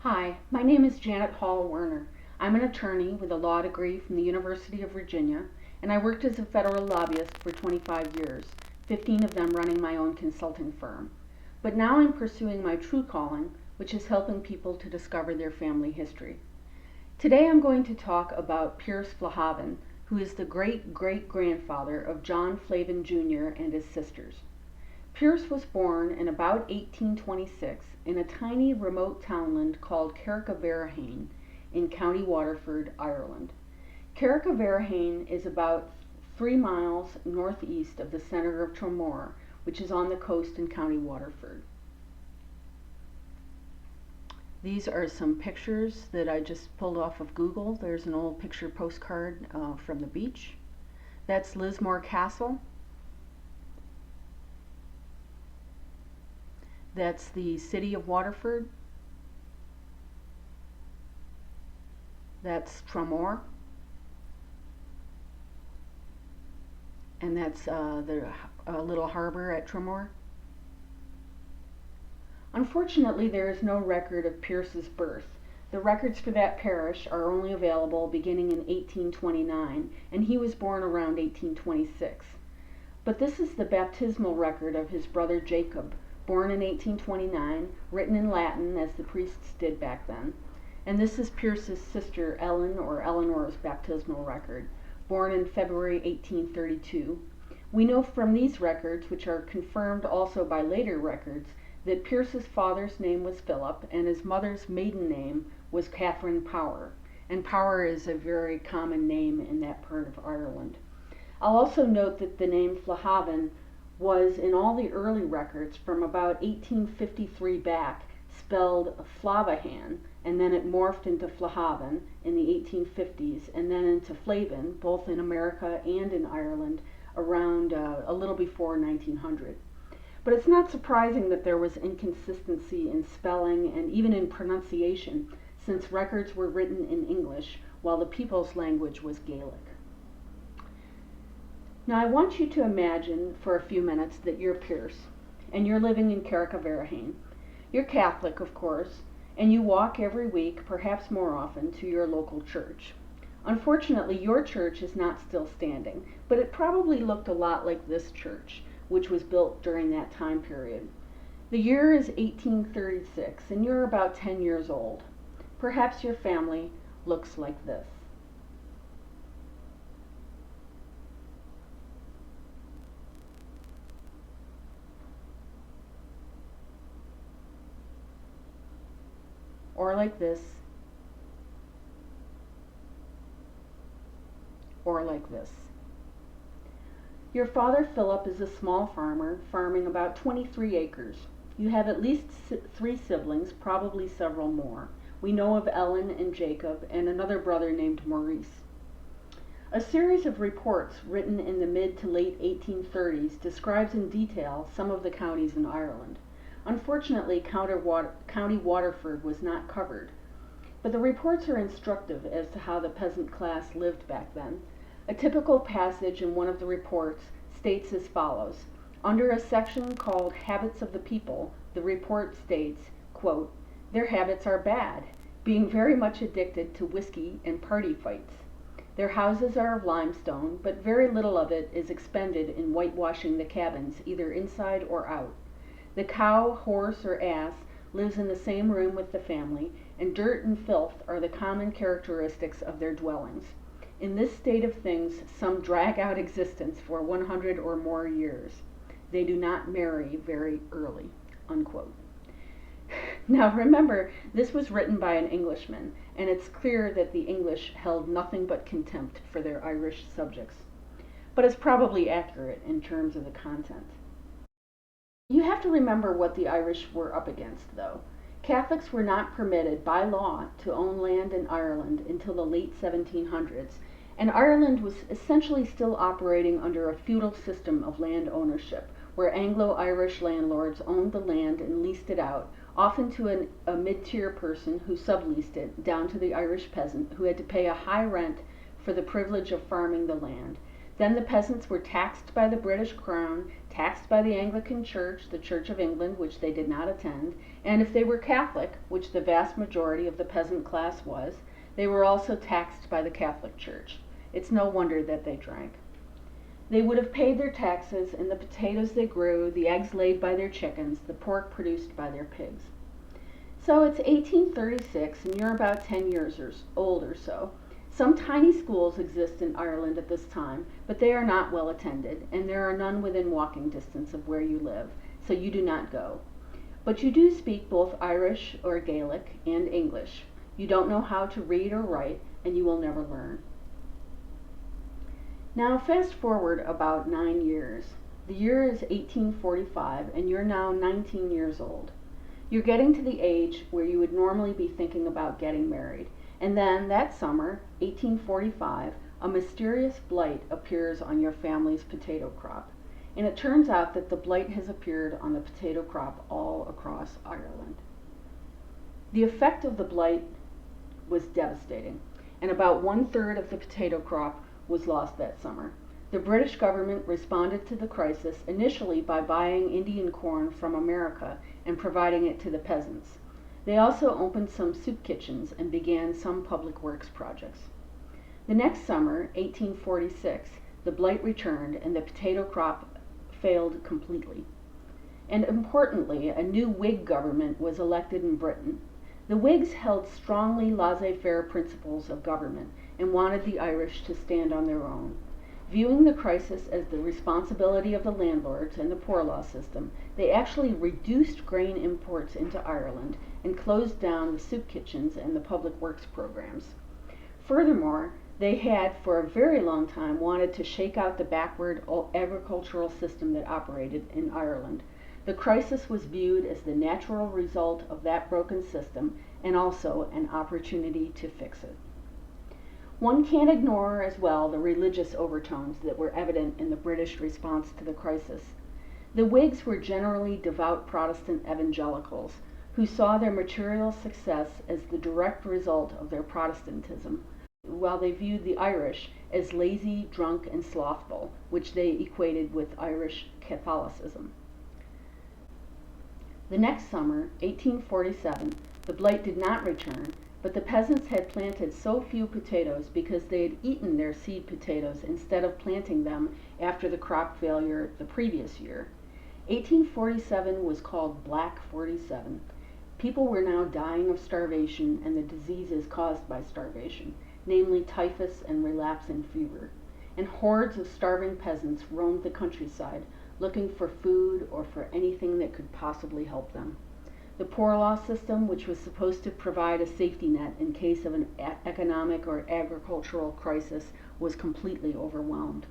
Hi, my name is Janet Hall Werner. I'm an attorney with a law degree from the University of Virginia, and I worked as a federal lobbyist for 25 years, 15 of them running my own consulting firm. But now I'm pursuing my true calling, which is helping people to discover their family history. Today I'm going to talk about Pierce Flahavan, who is the great-great-grandfather of John Flahavan Jr. and his sisters. Pierce was born in about 1826 in a tiny remote townland called Carrickaverahain in County Waterford, Ireland. Carrickaverahain is about 3 miles northeast of the centre of Tramore, which is on the coast in County Waterford. These are some pictures that I just pulled off of Google. There's an old picture postcard from the beach. That's Lismore Castle. That's the city of Waterford. That's Tramore. And that's the little harbor at Tramore. Unfortunately, there is no record of Pierce's birth. The records for that parish are only available beginning in 1829, and he was born around 1826. But this is the baptismal record of his brother Jacob, born in 1829, written in Latin as the priests did back then. And this is Pierce's sister Ellen, or Eleanor's baptismal record, born in February 1832. We know from these records, which are confirmed also by later records, that Pierce's father's name was Philip and his mother's maiden name was Catherine Power. And Power is a very common name in that part of Ireland. I'll also note that the name Flahavan was in all the early records from about 1853 back spelled Flavahan, and then it morphed into Flahavan in the 1850s, and then into Flavan, both in America and in Ireland, around a little before 1900. But it's not surprising that there was inconsistency in spelling and even in pronunciation, since records were written in English while the people's language was Gaelic. Now I want you to imagine for a few minutes that you're Pierce, and you're living in Carrickaverahain. You're Catholic, of course, and you walk every week, perhaps more often, to your local church. Unfortunately, your church is not still standing, but it probably looked a lot like this church, which was built during that time period. The year is 1836, and you're about 10 years old. Perhaps your family looks like this. Or like this, or like this. Your father Philip is a small farmer, farming about 23 acres. You have at least 3 siblings, probably several more. We know of Ellen and Jacob, and another brother named Maurice. A series of reports written in the mid to late 1830s describes in detail some of the counties in Ireland. Unfortunately, County Waterford was not covered, but the reports are instructive as to how the peasant class lived back then. A typical passage in one of the reports states as follows. Under a section called Habits of the People, the report states, quote, "Their habits are bad, being very much addicted to whiskey and party fights. Their houses are of limestone, but very little of it is expended in whitewashing the cabins, either inside or out. The cow, horse, or ass lives in the same room with the family, and dirt and filth are the common characteristics of their dwellings. In this state of things, some drag out existence for 100 or more years. They do not marry very early," unquote. Now remember, this was written by an Englishman, and it's clear that the English held nothing but contempt for their Irish subjects. But it's probably accurate in terms of the content. You have to remember what the Irish were up against, though. Catholics were not permitted by law to own land in Ireland until the late 1700s, and Ireland was essentially still operating under a feudal system of land ownership, where Anglo-Irish landlords owned the land and leased it out, often to a mid-tier person who subleased it, down to the Irish peasant who had to pay a high rent for the privilege of farming the land. Then the peasants were taxed by the British Crown, taxed by the Anglican Church, the Church of England, which they did not attend, and if they were Catholic, which the vast majority of the peasant class was, they were also taxed by the Catholic Church. It's no wonder that they drank. They would have paid their taxes in the potatoes they grew, the eggs laid by their chickens, the pork produced by their pigs. So it's 1836 and you're about 10 years old or so. Some tiny schools exist in Ireland at this time, but they are not well attended, and there are none within walking distance of where you live, so you do not go. But you do speak both Irish or Gaelic and English. You don't know how to read or write, and you will never learn. Now fast forward about 9 years. The year is 1845, and you're now 19 years old. You're getting to the age where you would normally be thinking about getting married. And then that summer, 1845, a mysterious blight appears on your family's potato crop. And it turns out that the blight has appeared on the potato crop all across Ireland. The effect of the blight was devastating, and about 1/3 of the potato crop was lost that summer. The British government responded to the crisis initially by buying Indian corn from America and providing it to the peasants. They also opened some soup kitchens and began some public works projects. The next summer, 1846, the blight returned and the potato crop failed completely. And importantly, a new Whig government was elected in Britain. The Whigs held strongly laissez-faire principles of government and wanted the Irish to stand on their own. Viewing the crisis as the responsibility of the landlords and the poor law system, they actually reduced grain imports into Ireland and closed down the soup kitchens and the public works programs. Furthermore, they had for a very long time wanted to shake out the backward agricultural system that operated in Ireland. The crisis was viewed as the natural result of that broken system and also an opportunity to fix it. One can't ignore as well the religious overtones that were evident in the British response to the crisis. The Whigs were generally devout Protestant evangelicals who saw their material success as the direct result of their Protestantism, while they viewed the Irish as lazy, drunk, and slothful, which they equated with Irish Catholicism. The next summer, 1847, the blight did not return, but the peasants had planted so few potatoes because they had eaten their seed potatoes instead of planting them after the crop failure the previous year. 1847 was called Black 47. People were now dying of starvation and the diseases caused by starvation, namely typhus and relapsing fever. And hordes of starving peasants roamed the countryside, looking for food or for anything that could possibly help them. The poor law system, which was supposed to provide a safety net in case of an economic or agricultural crisis, was completely overwhelmed.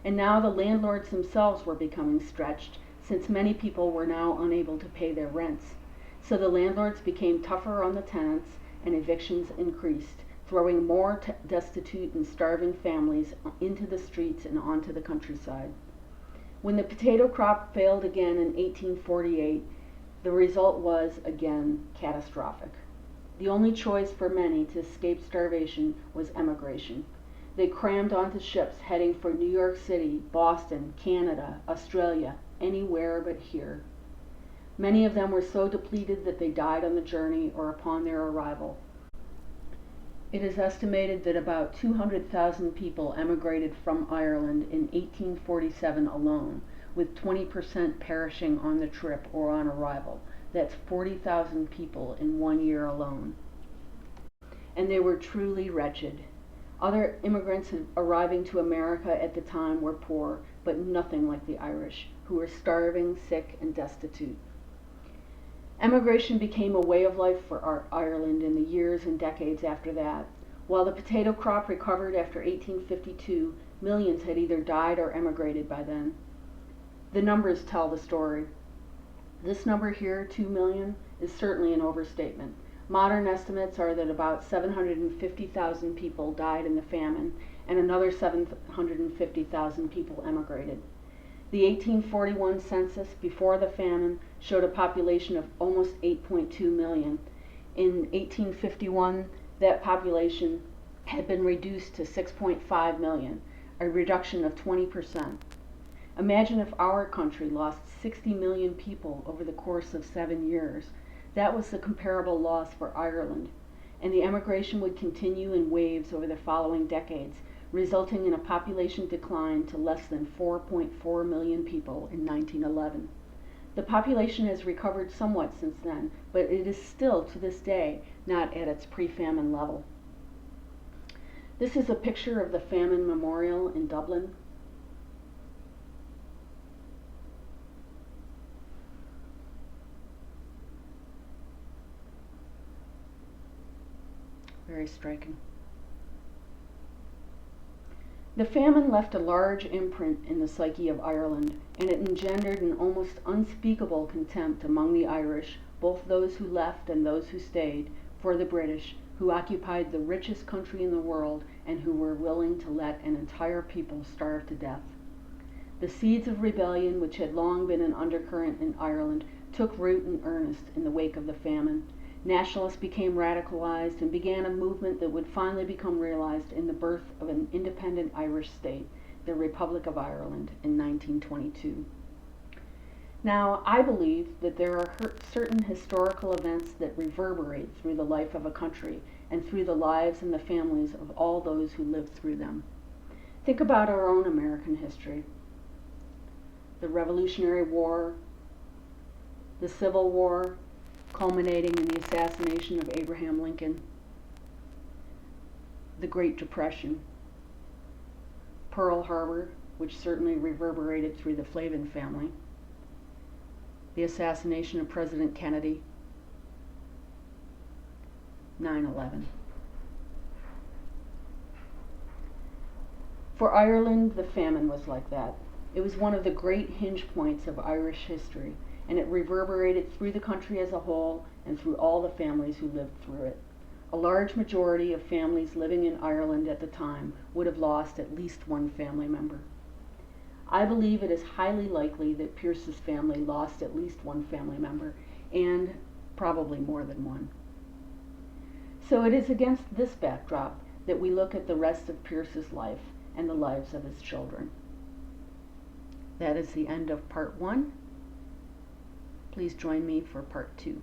And now the landlords themselves were becoming stretched, since many people were now unable to pay their rents. So the landlords became tougher on the tenants, and evictions increased, throwing more destitute and starving families into the streets and onto the countryside. When the potato crop failed again in 1848, the result was, again, catastrophic. The only choice for many to escape starvation was emigration. They crammed onto ships heading for New York City, Boston, Canada, Australia, anywhere but here. Many of them were so depleted that they died on the journey or upon their arrival. It is estimated that about 200,000 people emigrated from Ireland in 1847 alone, with 20% perishing on the trip or on arrival. That's 40,000 people in 1 year alone. And they were truly wretched. Other immigrants arriving to America at the time were poor, but nothing like the Irish, who were starving, sick, and destitute. Emigration became a way of life for Ireland in the years and decades after that. While the potato crop recovered after 1852, millions had either died or emigrated by then. The numbers tell the story. This number here, 2 million, is certainly an overstatement. Modern estimates are that about 750,000 people died in the famine, and another 750,000 people emigrated. The 1841 census before the famine showed a population of almost 8.2 million. In 1851, that population had been reduced to 6.5 million, a reduction of 20%. Imagine if our country lost 60 million people over the course of 7 years. That was the comparable loss for Ireland, and the emigration would continue in waves over the following decades, resulting in a population decline to less than 4.4 million people in 1911. The population has recovered somewhat since then, but it is still, to this day, not at its pre-famine level. This is a picture of the Famine Memorial in Dublin. Very striking. The famine left a large imprint in the psyche of Ireland, and it engendered an almost unspeakable contempt among the Irish, both those who left and those who stayed, for the British, who occupied the richest country in the world and who were willing to let an entire people starve to death. The seeds of rebellion, which had long been an undercurrent in Ireland, took root in earnest in the wake of the famine. Nationalists became radicalized and began a movement that would finally become realized in the birth of an independent Irish state, the Republic of Ireland, in 1922. Now, I believe that there are certain historical events that reverberate through the life of a country and through the lives and the families of all those who lived through them. Think about our own American history. The Revolutionary War, the Civil War, culminating in the assassination of Abraham Lincoln, the Great Depression, Pearl Harbor, which certainly reverberated through the Flahavan family, the assassination of President Kennedy, 9/11. For Ireland, the famine was like that. It was one of the great hinge points of Irish history, and it reverberated through the country as a whole and through all the families who lived through it. A large majority of families living in Ireland at the time would have lost at least one family member. I believe it is highly likely that Pierce's family lost at least one family member, and probably more than one. So it is against this backdrop that we look at the rest of Pierce's life and the lives of his children. That is the end of part 1. Please join me for part 2.